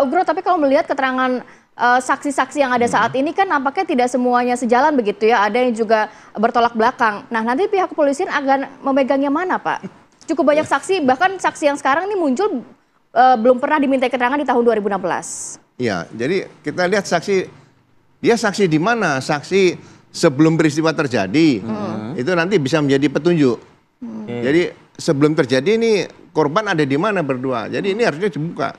Ugro, tapi kalau melihat keterangan saksi-saksi yang ada saat ini kan nampaknya tidak semuanya sejalan begitu ya, ada yang juga bertolak belakang. Nah, nanti pihak kepolisian akan memegangnya mana, Pak? Cukup banyak saksi, bahkan saksi yang sekarang ini muncul belum pernah diminta keterangan di tahun 2016. Iya, jadi kita lihat saksi, dia saksi di mana? Saksi sebelum peristiwa terjadi, itu nanti bisa menjadi petunjuk. Jadi sebelum terjadi ini korban ada di mana berdua. Jadi ini harusnya dibuka.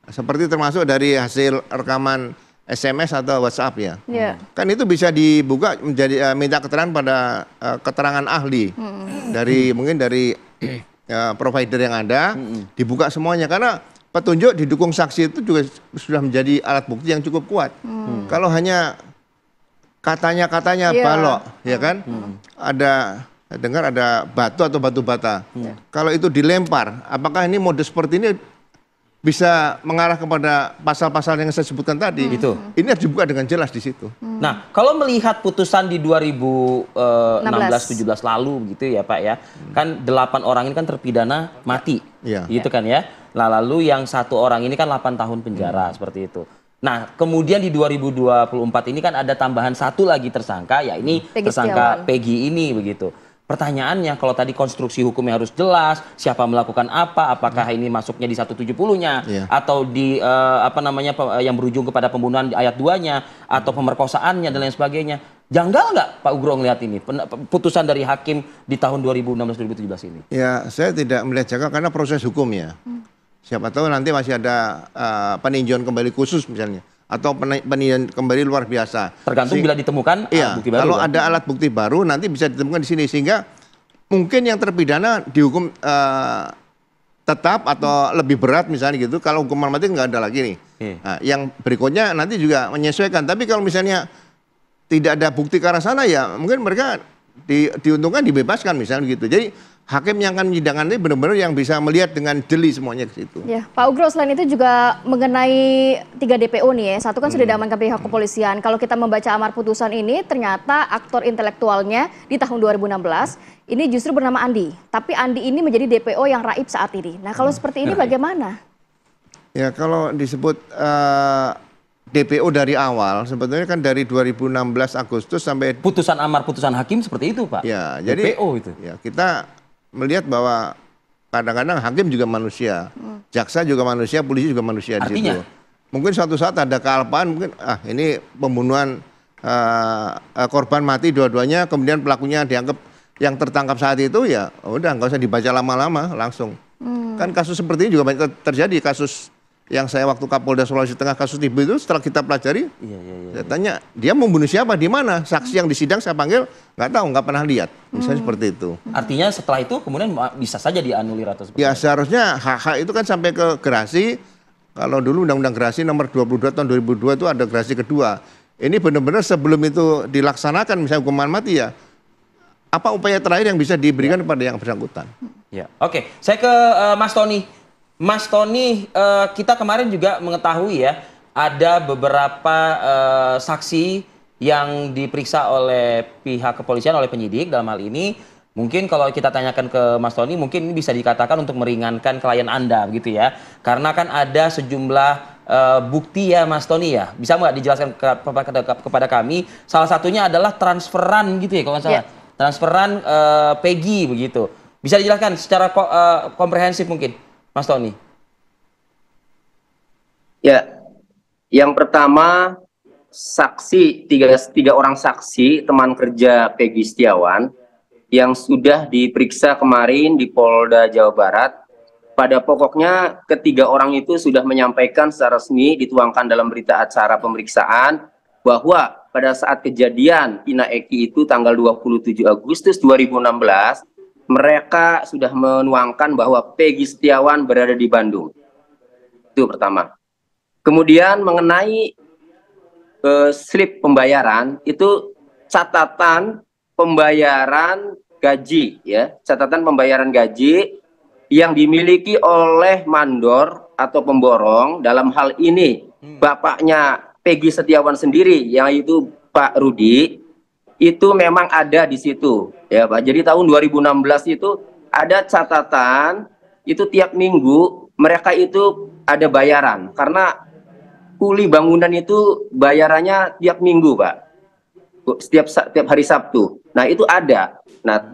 Seperti termasuk dari hasil rekaman SMS atau WhatsApp ya. Kan itu bisa dibuka menjadi minta keterangan pada keterangan ahli dari mungkin dari provider yang ada, dibuka semuanya karena petunjuk didukung saksi itu juga sudah menjadi alat bukti yang cukup kuat. Kalau hanya katanya balok, ya kan? Saya dengar ada batu atau batu bata. Kalau itu dilempar, apakah ini mode seperti ini bisa mengarah kepada pasal-pasal yang saya sebutkan tadi? Ini harus dibuka dengan jelas di situ. Nah, kalau melihat putusan di 2016-17 lalu gitu ya Pak ya, kan 8 orang ini kan terpidana mati, gitu kan ya. Nah, lalu yang 1 orang ini kan 8 tahun penjara seperti itu. Nah, kemudian di 2024 ini kan ada tambahan 1 lagi tersangka, ya ini tersangka Peggy ini begitu. Pertanyaannya, kalau tadi konstruksi hukumnya harus jelas, siapa melakukan apa, apakah ini masuknya di 170-nya, atau di yang berujung kepada pembunuhan di ayat 2-nya, atau pemerkosaannya dan lain sebagainya. Janggal nggak Pak Ugro ngelihat ini putusan dari hakim di tahun 2016-2017 ini? Ya, saya tidak melihat janggal karena proses hukumnya. Siapa tahu nanti masih ada peninjauan kembali khusus misalnya, atau peninjauan kembali luar biasa. Tergantung bila ditemukan alat bukti baru. Kalau ada alat bukti baru nanti bisa ditemukan di sini sehingga mungkin yang terpidana dihukum tetap atau lebih berat misalnya gitu. Kalau hukuman mati nggak ada lagi nih. Nah, yang berikutnya nanti juga menyesuaikan. Tapi kalau misalnya tidak ada bukti ke arah sana ya mungkin mereka diuntungkan dibebaskan misalnya gitu. Jadi hakim yang akan menyidangkan ini benar-benar yang bisa melihat dengan jeli semuanya ke situ. Ya, Pak Ugro, selain itu juga mengenai 3 DPO nih ya, 1 kan sudah diamankan pihak kepolisian. Kalau kita membaca amar putusan ini, ternyata aktor intelektualnya di tahun 2016 ini justru bernama Andi. Tapi Andi ini menjadi DPO yang raib saat ini. Nah, kalau seperti ini bagaimana? Ya, kalau disebut DPO dari awal, sebetulnya kan dari 2016 Agustus sampai putusan amar putusan hakim seperti itu, Pak. Ya, jadi DPO itu. Ya, kita melihat bahwa kadang-kadang hakim juga manusia, jaksa juga manusia, polisi juga manusia. Artinya? Di situ. Mungkin suatu saat ada kealpaan, mungkin ini pembunuhan korban mati dua-duanya, kemudian pelakunya dianggap yang tertangkap saat itu ya udah nggak usah dibaca lama-lama langsung. Kan kasus seperti ini juga banyak terjadi, kasus yang saya waktu Kapolda Sulawesi Tengah kasus TIB itu setelah kita pelajari, saya tanya dia membunuh siapa, di mana, saksi yang disidang saya panggil nggak tahu, nggak pernah lihat, misalnya seperti itu. Artinya setelah itu kemudian bisa saja dianulir atau seperti ya seharusnya hak-hak itu kan sampai ke gerasi. Kalau dulu Undang-Undang Gerasi nomor 22 tahun 2002 itu ada gerasi kedua. Ini benar-benar sebelum itu dilaksanakan misalnya hukuman mati ya, apa upaya terakhir yang bisa diberikan kepada yang bersangkutan. Ya, oke. Saya ke Mas Tony. Mas Tony, kita kemarin juga mengetahui ya, ada beberapa saksi yang diperiksa oleh pihak kepolisian, oleh penyidik dalam hal ini. Mungkin kalau kita tanyakan ke Mas Tony, mungkin ini bisa dikatakan untuk meringankan klien Anda, begitu ya. Karena kan ada sejumlah bukti ya Mas Tony ya. Bisa nggak dijelaskan kepada kami? Salah satunya adalah transferan gitu ya, kalau nggak salah. Transferan Peggy begitu. Bisa dijelaskan secara komprehensif mungkin? Mas Tony. Ya, yang pertama saksi tiga orang saksi teman kerja Peggy Setiawan yang sudah diperiksa kemarin di Polda Jawa Barat. Pada pokoknya ketiga orang itu sudah menyampaikan secara resmi dituangkan dalam berita acara pemeriksaan bahwa pada saat kejadian Ina Eki itu tanggal 27 Agustus 2016 mereka sudah menuangkan bahwa Peggy Setiawan berada di Bandung. Itu pertama. Kemudian mengenai slip pembayaran, itu catatan pembayaran gaji, ya, catatan pembayaran gaji yang dimiliki oleh mandor atau pemborong. Dalam hal ini bapaknya Peggy Setiawan sendiri, yaitu Pak Rudi, itu memang ada di situ ya Pak. Jadi tahun 2016 itu ada catatan itu tiap minggu mereka itu ada bayaran karena kuli bangunan itu bayarannya tiap minggu, Pak. Setiap hari Sabtu. Nah, itu ada. Nah,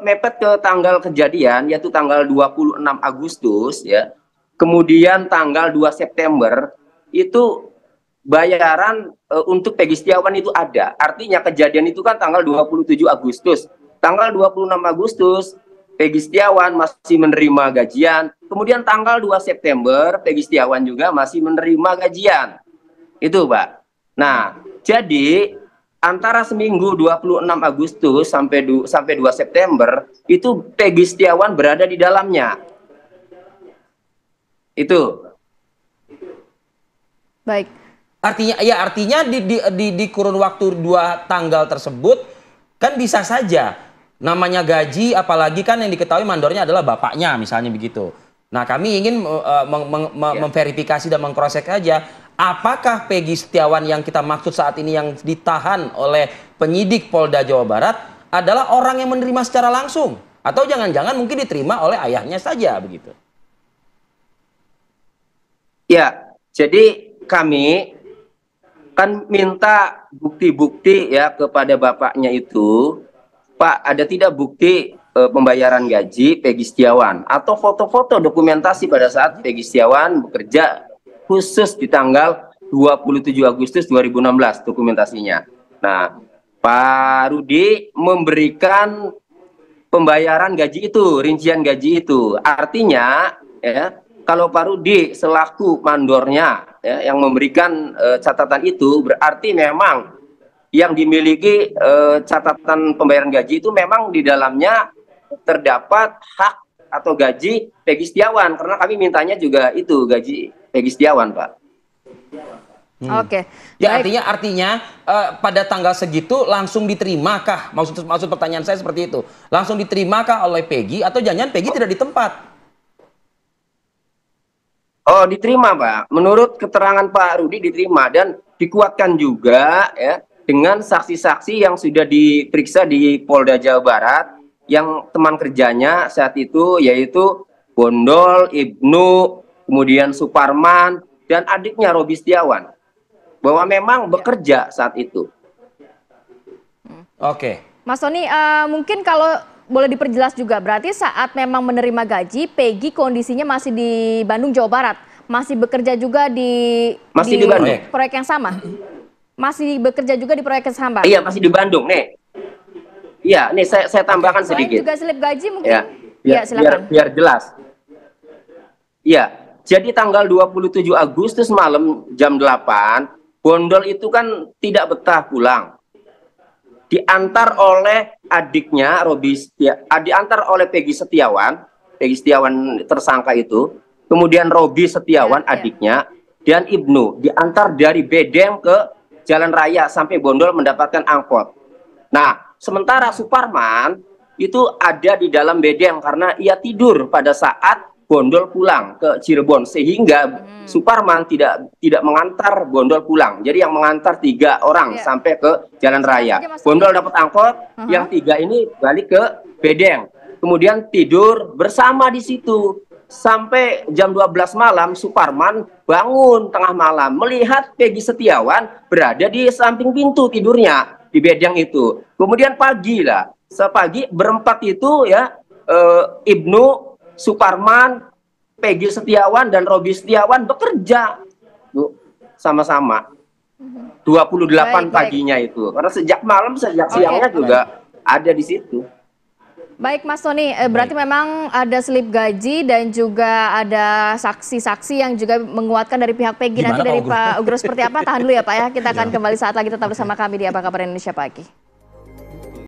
mepet ke tanggal kejadian yaitu tanggal 26 Agustus ya. Kemudian tanggal 2 September itu bayaran untuk Peggy Setiawan itu ada. Artinya kejadian itu kan tanggal 27 Agustus. Tanggal 26 Agustus Peggy Setiawan masih menerima gajian. Kemudian tanggal 2 September Peggy Setiawan juga masih menerima gajian. Itu, Pak. Nah, jadi antara seminggu 26 Agustus sampai 2 September itu Peggy Setiawan berada di dalamnya. Itu. Baik. Artinya di kurun waktu 2 tanggal tersebut kan bisa saja namanya gaji, apalagi kan yang diketahui mandornya adalah bapaknya misalnya begitu. Nah, kami ingin memverifikasi dan mengcross-check aja apakah Peggy Setiawan yang kita maksud saat ini yang ditahan oleh penyidik Polda Jawa Barat adalah orang yang menerima secara langsung atau jangan-jangan mungkin diterima oleh ayahnya saja begitu. Ya, jadi kami kan minta bukti-bukti ya kepada bapaknya itu, Pak, ada tidak bukti pembayaran gaji Peggy Setiawan atau foto-foto dokumentasi pada saat Peggy Setiawan bekerja khusus di tanggal 27 Agustus 2016 dokumentasinya. Nah, Pak Rudi memberikan pembayaran gaji itu, rincian gaji itu. Artinya ya, kalau Pak Rudi selaku mandornya ya, yang memberikan catatan itu berarti memang yang dimiliki catatan pembayaran gaji itu memang di dalamnya terdapat hak atau gaji Peggy Setiawan karena kami mintanya juga itu gaji Peggy Setiawan, Pak. Oke. Ya, artinya pada tanggal segitu langsung diterimakah? Maksud pertanyaan saya seperti itu. Langsung diterimakah oleh Peggy atau jangan Peggy tidak di tempat? Oh, diterima, Pak. Menurut keterangan Pak Rudi diterima dan dikuatkan juga ya dengan saksi-saksi yang sudah diperiksa di Polda Jawa Barat yang teman kerjanya saat itu yaitu Bondol, Ibnu, kemudian Suparman dan adiknya Robi Setiawan bahwa memang bekerja saat itu. Oke. Mas Tony, mungkin kalau boleh diperjelas juga, berarti saat memang menerima gaji, Peggy kondisinya masih di Bandung, Jawa Barat. Masih bekerja juga di Bandung. Proyek yang sama? Masih bekerja juga di proyek yang sama? Iya, masih di Bandung, nih. Iya, nih saya tambahkan sedikit. Juga slip gaji mungkin? Ya, silakan. Biar jelas. Iya, jadi tanggal 27 Agustus malam jam 8, Bondol itu kan tidak betah pulang. Diantar oleh adiknya diantar oleh Peggy Setiawan tersangka itu, kemudian Robi Setiawan adiknya dan Ibnu diantar dari Bedeng ke Jalan Raya sampai Bondol mendapatkan angkot. Nah, sementara Suparman itu ada di dalam Bedeng karena ia tidur pada saat Bondol pulang ke Cirebon sehingga Suparman tidak mengantar Bondol pulang. Jadi yang mengantar 3 orang sampai ke Jalan Raya. Bondol dapat angkot, yang 3 ini balik ke Bedeng. Kemudian tidur bersama di situ sampai jam 12 malam. Suparman bangun tengah malam melihat Peggy Setiawan berada di samping pintu tidurnya di Bedeng itu. Kemudian sepagi berempat itu ya Ibnu, Suparman, Peggy Setiawan dan Robi Setiawan bekerja sama-sama 28 paginya itu karena sejak siangnya juga ada di situ. Baik Mas Tony, berarti memang ada slip gaji dan juga ada saksi-saksi yang juga menguatkan dari pihak Peggy. Nanti dari Pak Ugro seperti apa? Tahan dulu ya Pak ya, kita akan kembali saat lagi, tetap bersama kami di Apa Kabar Indonesia Pagi.